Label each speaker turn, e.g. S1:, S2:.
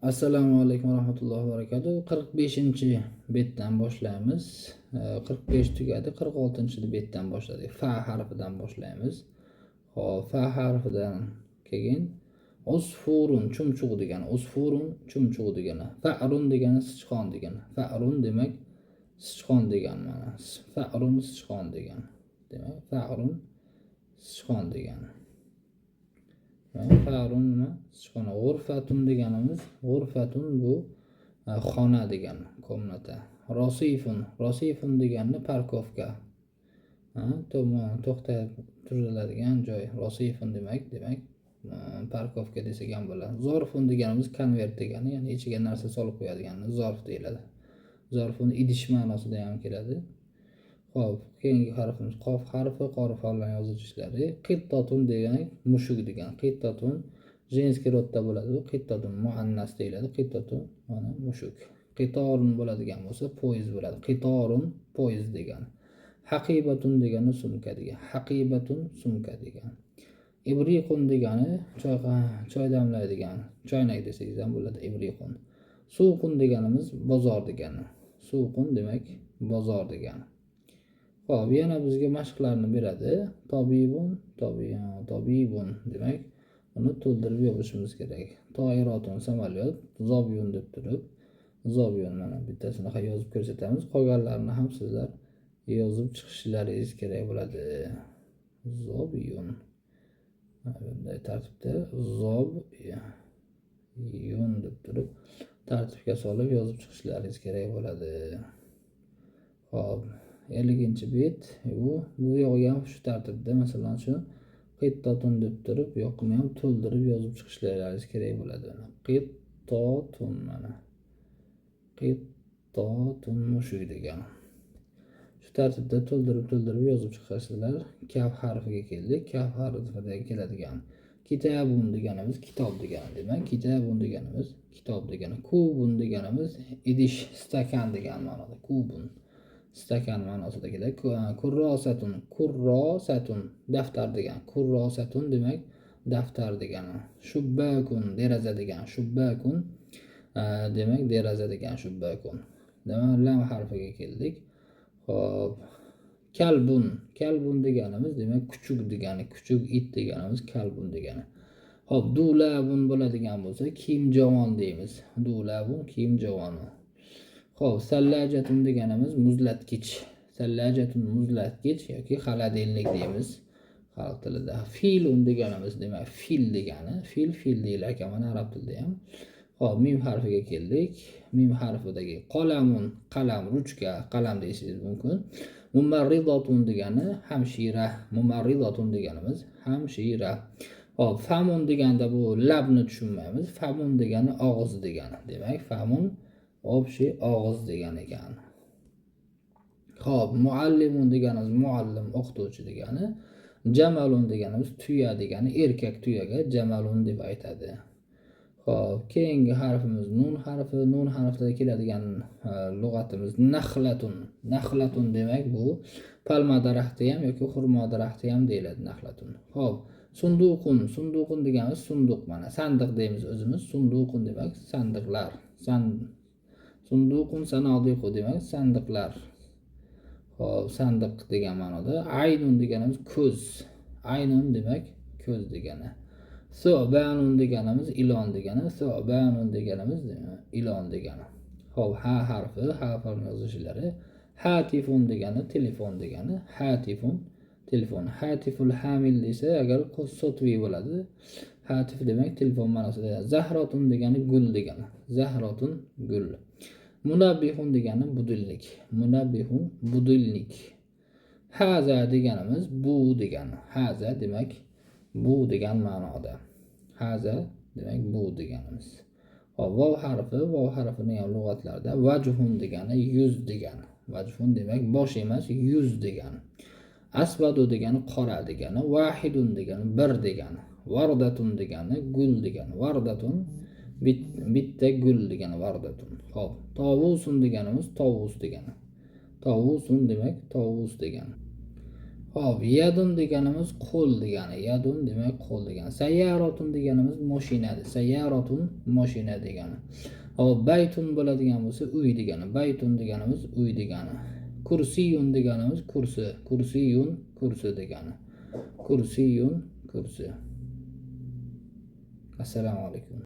S1: Assalomu alaykum va rahmatullohi va barakatuh. 45-betdan boshlaymiz. 45 tugadi, 46-betdan boshladik. Fa harfidan boshlaymiz. Xo'p, fa harfidan keyin usfurun chumchuq degani, usfurun chumchuq degani, fa'run degani sichqon degani. Fa'run demak sichqon degani mana. Fa'run sichqon degani. Demak, fa'run sichqon degani. Fa'run nima? Sichqon. G'urfatun deganimiz, g'urfatun bu xona degani, komnata. Rosifun deganni parkovka. To'xtab turiladigan joy. Rosifun demak parkovka desak ham bo'ladi. Zorfun deganimiz konvert degani, ya'ni ichiga narsa solib qo'yadigan zorf deyiladi. Zorfun idish ma'nosida ham keladi. Xo'p, keyingi harfimiz qof harfi, qorif bilan yozuvchilari. Qittatun degani mushuk degan. Qittatun jenskiy rodda bo'ladi. Bu qittatun muannas deyiladi. Qittatun mana mushuk. Qitorun bo'ladigan bo'lsa poyezd bo'ladi. Qitorun poyezd degani. Haqibatun degani sumka degan. Haqibatun sumka degan. Ibriqun degani choy damlaydigan. Choynak desangiz ham bo'ladi ibriqun. Suqun deganimiz bozor degani. Suqun demak bozor degani. Xo'p, yana bizga mashqlarni beradi. Tobibun demak, uni to'ldirib yozishimiz kerak. Toiratun samolyot, zobyun deb turib, zobyun mana bittasini yozib ko'rsatamiz. Qolganlarini ham sizlar yozib chiqishlaringiz kerak bo'ladi. Zobyun. Bunday tartibda zobyun deb turib tartibga solib yozib chiqishlaringiz kerak bo'ladi. Xo'p, 50-bet bu yog'i ham shu tartibda, masalan shu qittatun deb turib yoqni ham to'ldirib yozib chiqishlaringiz kerak bo'ladi. Qittatun mana. Qittatun mushuk degan. Shu tartibda to'ldirib yozib chiqasizlar. Kaf harfiga keldik. Kaf harfiga keladigan kitabun deganimiz kitob degani. Demak, kitabun deganimiz kitob degani. Kubun deganimiz idish, stakan degan ma'noda. Kubun stakan ma'nosida keladi. Kurrosatun daftar degan. Kurrosatun demak daftar degani. Shubbakun deraza degan. Shubbakun demak deraza degan. Shubbakun. Demak, lam harfiga keldik. Xo'p, kalbun deganimiz demak kuchuk degani. Kuchuk it deganimiz kalbun degani. Xo'p, dulabun bo'ladigan bo'lsa kiyim javon deymiz. Dulabun kiyim javoni. Xo'p, sallajatun deganimiz muzlatgich. Sallajatun muzlatgich yoki xaladelnik deymiz xalq tilida. Filun deganimiz demak fil degani. Fil deylar ekan mana arab tilida ham. Xo'p, mim harfiga keldik. Mim harfidagi qalamun, qalam, ruchka, qalam deyishingiz mumkin. Mumarridatun degani hamshira. Mumarridatun deganimiz hamshira. Xo'p, famun deganda bu labni tushunmaymiz. Famun degani og'iz degani. Demak, famun obshi og'iz degan ekan. Xo'p, muallimun deganimiz muallim, o'qituvchi degani. Jamalun deganimiz tuya degani, erkak tuyaga jamalun deb aytadi. Xo'p, keyingi harfimiz nun harfi. Nun harfida keladigan lug'atimiz naxlatun. Naxlatun demak bu palma daraxti ham yoki xurmo daraxti ham deyiladi naxlatun. Xo'p, sunduqun deganimiz sunduq mana. Sandiq deymiz o'zimiz. Sunduqun demak sandiqlar. Sunduqun sanodiqu demak sandiqlar. Xo'p, sandiq degan ma'noda. Aynun deganimiz ko'z. Aynun demak ko'z degani. So'banun deganimiz ilon degani. So'banun deganimiz ilon degani. Xo'p, ha harfi yozishlari. Hatifun degani telefon degani. Hatifun telefon. Hatiful hamil desa agar sotvi bo'ladi. Hatif demak telefon ma'nosida. Zahratun degani gul degani. Zahratun gul. Munabbihun degani budillik. Munabbihun budillik. Haza deganimiz bu degani. Haza demak bu degan ma'noda. Haza demak bu deganimiz. Hop, vav harfini ham lug'atlarda vajhun degani yuz degani. Vajhun demak bosh emas, yuz degani. Asvadu degani qora degani. Wahidun degani bir degani. Vardatun degani gul degani. Vardatun bitta gul degani vardatun. Hop, tovusun deganimiz tovus degani. Tovusun demak tovus degani. Hop, yadun deganimiz qo'l degani. Yadun demak qo'l degani. Sayyaratun deganimiz mashinadir. Sayyaratun mashina degani. Hop, baytun bo'ladigan bo'lsa uy degani. Baytun deganimiz uy degani. Kursiyun deganimiz kursi. Kursiyun kursi degani. Kursiyun kursi. Assalomu alaykum.